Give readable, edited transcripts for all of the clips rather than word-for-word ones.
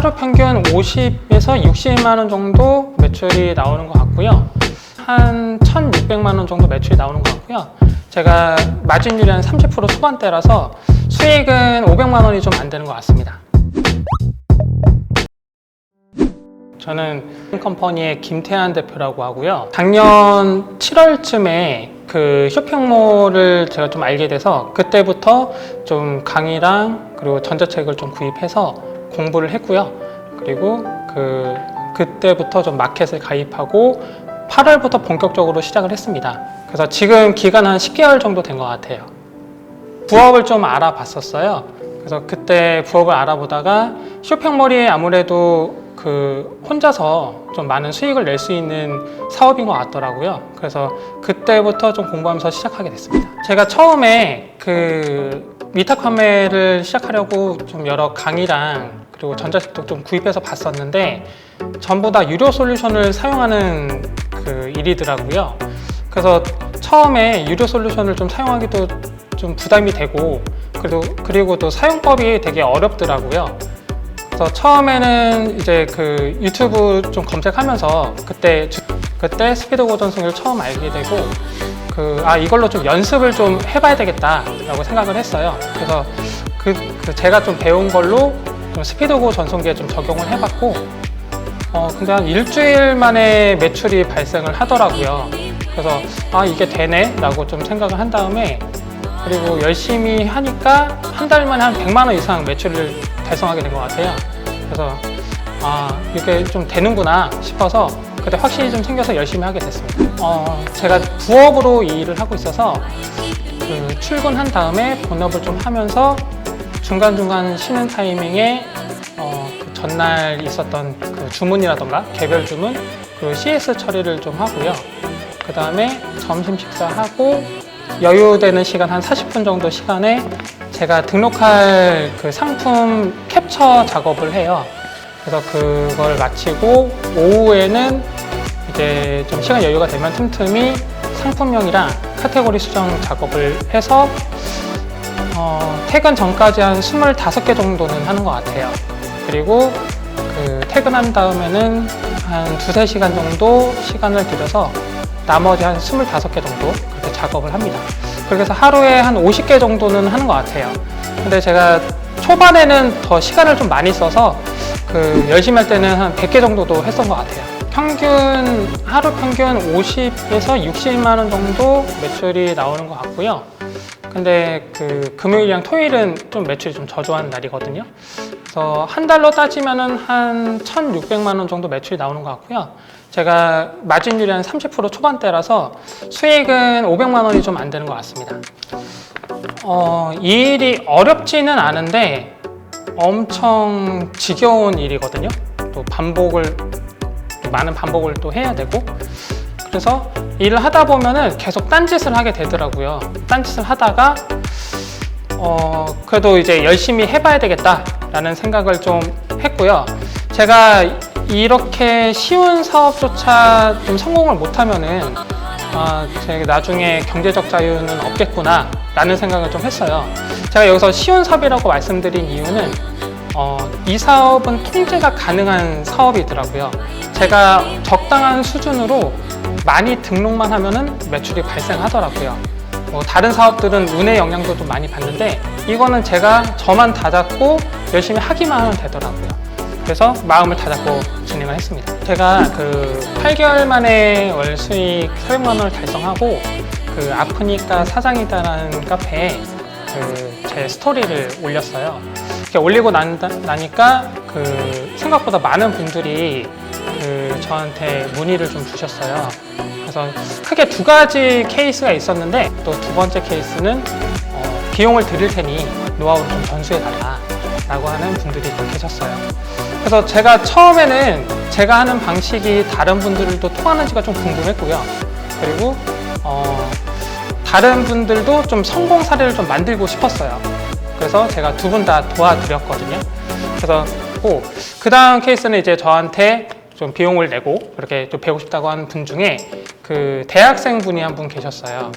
하루 평균 50에서 60만 원 정도 매출이 나오는 것 같고요. 한 1,600만 원 정도 매출이 나오는 것 같고요. 제가 마진율이 한 30% 초반대라서 수익은 500만 원이 좀 안 되는 것 같습니다. 저는 컴퍼니의 김태한 대표라고 하고요. 작년 7월쯤에 그 쇼핑몰을 제가 좀 알게 돼서 그때부터 좀 강의랑 그리고 전자책을 좀 구입해서 공부를 했고요. 그리고 그때부터 좀 마켓을 가입하고 8월부터 본격적으로 시작을 했습니다. 그래서 지금 기간 한 10개월 정도 된 것 같아요. 부업을 좀 알아봤었어요. 그래서 그때 부업을 알아보다가 쇼핑몰이 아무래도 혼자서 좀 많은 수익을 낼 수 있는 사업인 것 같더라고요. 그래서 그때부터 좀 공부하면서 시작하게 됐습니다. 제가 처음에 위탁 판매를 시작하려고 좀 여러 강의랑 그리고 전자책도 좀 구입해서 봤었는데 전부 다 유료 솔루션을 사용하는 일이더라고요. 그래서 처음에 유료 솔루션을 좀 사용하기도 좀 부담이 되고 그리고 또 사용법이 되게 어렵더라고요. 그래서 처음에는 이제 유튜브 좀 검색하면서 그때 스피드 고전승을 처음 알게 되고 이걸로 좀 연습을 좀 해봐야 되겠다라고 생각을 했어요. 그래서 제가 좀 배운 걸로 좀 스피드고 전송기에 좀 적용을 해봤고 근데 한 일주일 만에 매출이 발생을 하더라고요. 그래서 이게 되네 라고 좀 생각을 한 다음에 그리고 열심히 하니까 한 달 만에 한 100만 원 이상 매출을 달성하게 된 것 같아요. 그래서 이게 좀 되는구나 싶어서 그때 확신이 좀 생겨서 열심히 하게 됐습니다. 제가 부업으로 이 일을 하고 있어서 출근한 다음에 본업을 좀 하면서 중간중간 쉬는 타이밍에 전날 있었던 주문이라던가 개별 주문 그리고 CS 처리를 좀 하고요. 그 다음에 점심 식사하고 여유되는 시간 한 40분 정도 시간에 제가 등록할 상품 캡처 작업을 해요. 그래서 그걸 마치고 오후에는 이제 좀 시간 여유가 되면 틈틈이 상품명이랑 카테고리 수정 작업을 해서 퇴근 전까지 한 25개 정도는 하는 것 같아요. 그리고 퇴근한 다음에는 한 2-3시간 정도 시간을 들여서 나머지 한 25개 정도 그렇게 작업을 합니다. 그렇게 해서 하루에 한 50개 정도는 하는 것 같아요. 근데 제가 초반에는 더 시간을 좀 많이 써서 열심히 할 때는 한 100개 정도도 했던 것 같아요. 하루 평균 50에서 60만 원 정도 매출이 나오는 것 같고요. 근데 금요일이랑 토요일은 좀 매출이 좀 저조한 날이거든요. 그래서 한 달로 따지면은 한 1,600만 원 정도 매출이 나오는 것 같고요. 제가 마진율이 한 30% 초반대라서 수익은 500만 원이 좀 안 되는 것 같습니다. 이 일이 어렵지는 않은데 엄청 지겨운 일이거든요. 또 많은 반복을 또 해야 되고 그래서 일을 하다 보면은 계속 딴짓을 하게 되더라고요. 딴짓을 하다가 그래도 이제 열심히 해봐야 되겠다라는 생각을 좀 했고요. 제가 이렇게 쉬운 사업조차 좀 성공을 못하면은 제가 나중에 경제적 자유는 없겠구나 라는 생각을 좀 했어요. 제가 여기서 쉬운 사업이라고 말씀드린 이유는 이 사업은 통제가 가능한 사업이더라고요. 제가 적당한 수준으로 많이 등록만 하면은 매출이 발생하더라고요. 다른 사업들은 운의 영향도 좀 많이 받는데 이거는 저만 다잡고 열심히 하기만 하면 되더라고요. 그래서 마음을 다잡고 진행을 했습니다. 제가 8개월 만에 월 수익 400만 원을 달성하고 아프니까 사장이다라는 카페에 제 스토리를 올렸어요. 이렇게 올리고 나니까 생각보다 많은 분들이 저한테 문의를 좀 주셨어요. 그래서 크게 2가지 케이스가 있었는데 또 2번째 케이스는 비용을 드릴 테니 노하우를 좀 전수해달라 라고 하는 분들이 좀 계셨어요. 그래서 제가 처음에는 제가 하는 방식이 다른 분들도 통하는지가 좀 궁금했고요. 그리고 다른 분들도 좀 성공 사례를 좀 만들고 싶었어요. 그래서 제가 2분 다 도와드렸거든요. 그래서 그 다음 케이스는 이제 저한테 좀 비용을 내고 그렇게 또 배우고 싶다고 하는 분 중에 대학생 분이 한 분 계셨어요.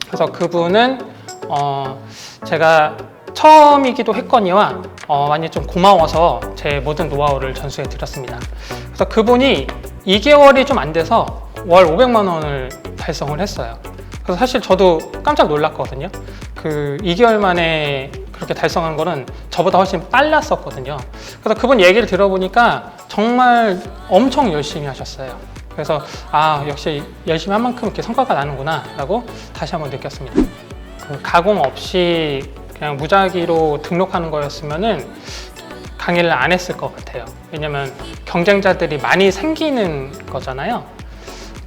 그래서 그분은 제가 처음이기도 했거니와 많이 좀 고마워서 제 모든 노하우를 전수해 드렸습니다. 그래서 그분이 2개월이 좀 안 돼서 월 500만 원을 달성을 했어요. 그래서 사실 저도 깜짝 놀랐거든요. 그 2개월 만에 그렇게 달성한 거는 저보다 훨씬 빨랐었거든요. 그래서 그분 얘기를 들어보니까 정말 엄청 열심히 하셨어요. 그래서 역시 열심히 한 만큼 이렇게 성과가 나는구나 라고 다시 한번 느꼈습니다. 그 가공 없이 그냥 무작위로 등록하는 거였으면은 강의를 안 했을 것 같아요. 왜냐면 경쟁자들이 많이 생기는 거잖아요.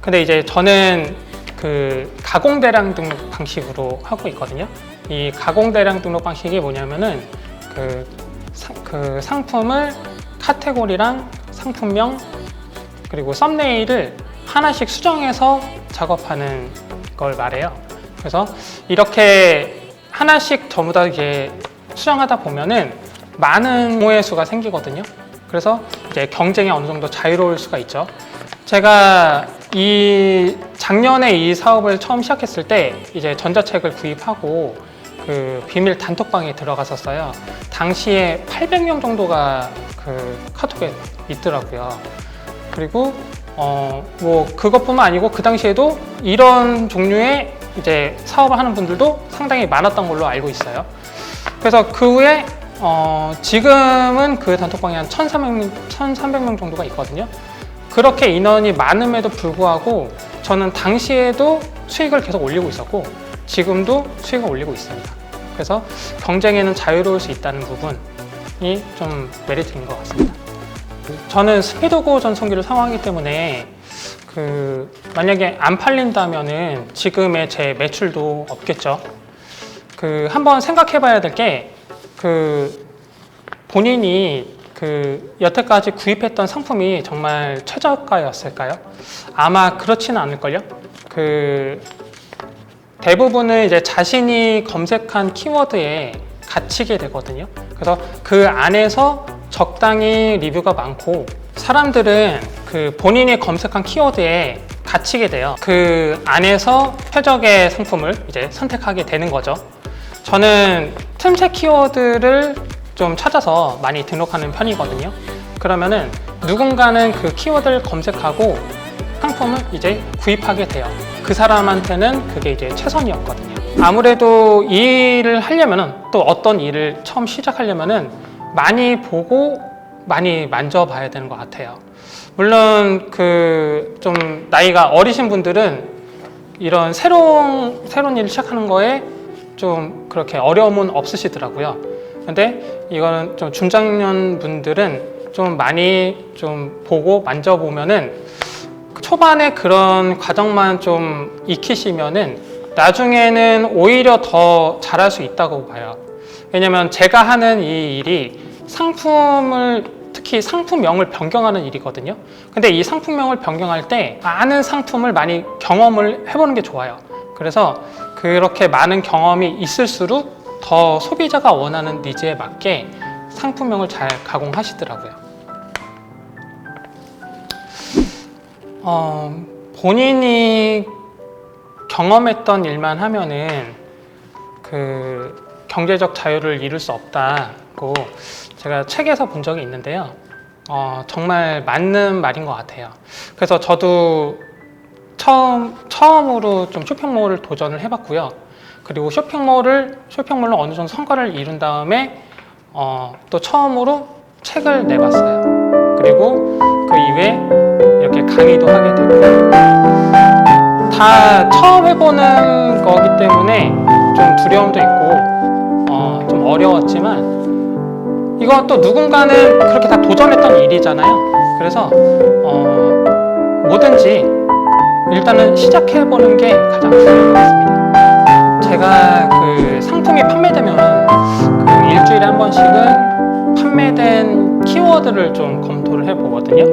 근데 이제 저는 그 가공 대량 등록 방식으로 하고 있거든요. 이 가공 대량 등록 방식이 뭐냐면은 그 상품을 카테고리랑 상품명 그리고 썸네일을 하나씩 수정해서 작업하는 걸 말해요. 그래서 이렇게 하나씩 전부 다 이게 수정하다 보면은 많은 오해 수가 생기거든요. 그래서 이제 경쟁이 어느 정도 자유로울 수가 있죠. 제가 작년에 이 사업을 처음 시작했을 때 이제 전자책을 구입하고 그 비밀 단톡방에 들어갔었어요. 당시에 800명 정도가 그 카톡에 있더라고요. 그리고 뭐 그것뿐만 아니고 그 당시에도 이런 종류의 이제 사업을 하는 분들도 상당히 많았던 걸로 알고 있어요. 그래서 그 후에 지금은 그 단톡방에 한 1,300명 정도가 있거든요. 그렇게 인원이 많음에도 불구하고 저는 당시에도 수익을 계속 올리고 있었고 지금도 수익을 올리고 있습니다. 그래서 경쟁에는 자유로울 수 있다는 부분이 좀 메리트인 것 같습니다. 저는 스피드고 전송기를 사용하기 때문에 만약에 안 팔린다면은 지금의 제 매출도 없겠죠. 한번 생각해 봐야 될 게 본인이 여태까지 구입했던 상품이 정말 최저가였을까요? 아마 그렇지는 않을걸요? 대부분은 이제 자신이 검색한 키워드에 갇히게 되거든요. 그래서 그 안에서 적당히 리뷰가 많고 사람들은 본인이 검색한 키워드에 갇히게 돼요. 그 안에서 최적의 상품을 이제 선택하게 되는 거죠. 저는 틈새 키워드를 좀 찾아서 많이 등록하는 편이거든요. 그러면은 누군가는 그 키워드를 검색하고 상품을 이제 구입하게 돼요. 그 사람한테는 그게 이제 최선이었거든요. 아무래도 이 일을 하려면은 또 어떤 일을 처음 시작하려면은 많이 보고 많이 만져봐야 되는 것 같아요. 물론 좀 나이가 어리신 분들은 이런 새로운 일을 시작하는 거에 좀 그렇게 어려움은 없으시더라고요. 근데 이거는 좀 중장년 분들은 좀 많이 좀 보고 만져보면은 초반에 그런 과정만 좀 익히시면은 나중에는 오히려 더 잘할 수 있다고 봐요. 왜냐면 제가 하는 이 일이 특히 상품명을 변경하는 일이거든요. 근데 이 상품명을 변경할 때 많은 상품을 많이 경험을 해보는 게 좋아요. 그래서 그렇게 많은 경험이 있을수록 더 소비자가 원하는 니즈에 맞게 상품명을 잘 가공하시더라고요. 본인이 경험했던 일만 하면은 경제적 자유를 이룰 수 없다고 제가 책에서 본 적이 있는데요. 정말 맞는 말인 것 같아요. 그래서 저도 처음으로 좀 쇼핑몰을 도전을 해봤고요. 그리고 쇼핑몰로 어느 정도 성과를 이룬 다음에 또 처음으로 책을 내봤어요. 그리고 그 이후에 이렇게 강의도 하게 되고요. 다 처음 해보는 거기 때문에 좀 두려움도 있고 좀 어려웠지만 이건 또 누군가는 그렇게 다 도전했던 일이잖아요. 그래서 뭐든지 일단은 시작해보는 게 가장 중요한 것 같습니다. 제가 상품이 판매되면 일주일에 한 번씩은 판매된 키워드를 좀 검토를 해보거든요.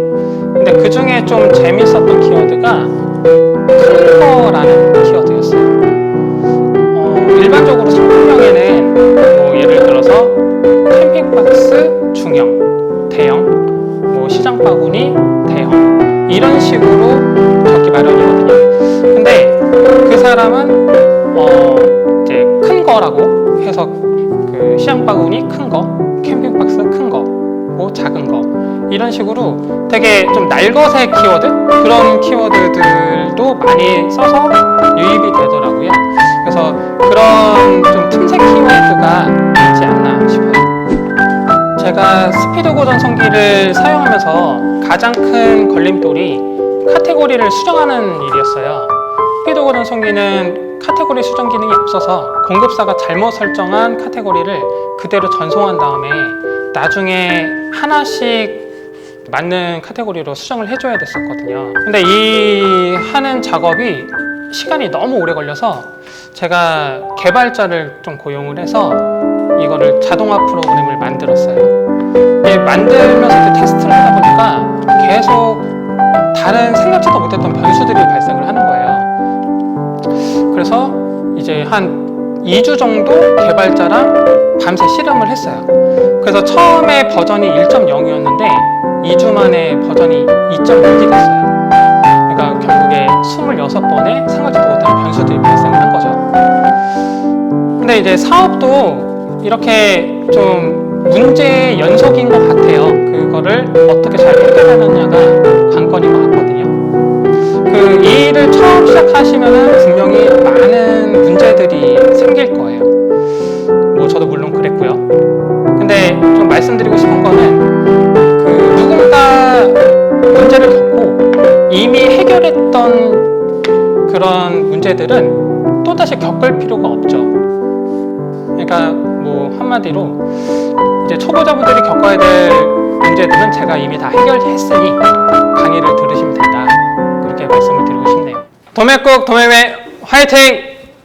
근데 그 중에 좀 재밌었던 키워드가 큰 거라는 키워드였어요. 일반적으로 상품명에는 뭐 예를 들어서 캠핑박스 중형, 대형, 시장 바구니 대형 이런 식으로 적기 마련이거든요. 근데 그 사람은 이제 큰 거라고 해서 그 시향 바구니 큰 거, 캠핑 박스 큰 거, 뭐 작은 거 이런 식으로 되게 좀 날것의 키워드 그런 키워드들도 많이 써서 유입이 되더라고요. 그래서 그런 좀 틈새 키워드가 있지 않나 싶어요. 제가 스피드 고전 성기를 사용하면서 가장 큰 걸림돌이 카테고리를 수정하는 일이었어요. 스피드 고전 성기는 카테고리 수정 기능이 없어서 공급사가 잘못 설정한 카테고리를 그대로 전송한 다음에 나중에 하나씩 맞는 카테고리로 수정을 해줘야 됐었거든요. 근데 이 하는 작업이 시간이 너무 오래 걸려서 제가 개발자를 좀 고용을 해서 이거를 자동화 프로그램을 만들었어요. 만들면서 이제 테스트를 하다 보니까 계속 다른 생각지도 못했던 변수들이 발생을 하는 거예요. 그래서 이제 한 2주 정도 개발자랑 밤새 실험을 했어요. 그래서 처음에 버전이 1.0이었는데 2주 만에 버전이 2.6이 됐어요. 그러니까 결국에 26번의 생각지도 못한 변수들이 발생을 한 거죠. 근데 이제 사업도 이렇게 좀 문제의 연속인 것 같아요. 그거를 어떻게 잘 해결하느냐가 관건인 것 같거든요. 이 일을 처음 시작하시면은 분명히 많은 문제들이 생길 거예요. 뭐 저도 물론 그랬고요. 근데 좀 말씀드리고 싶은 거는 누군가 문제를 겪고 이미 해결했던 그런 문제들은 또다시 겪을 필요가 없죠. 그러니까 뭐 한마디로 이제 초보자분들이 겪어야 될 문제들은 제가 이미 다 해결했으니 강의를 들으시면 된다. 그렇게 말씀을 드리고 싶네요. 도매국 도매매 화이팅!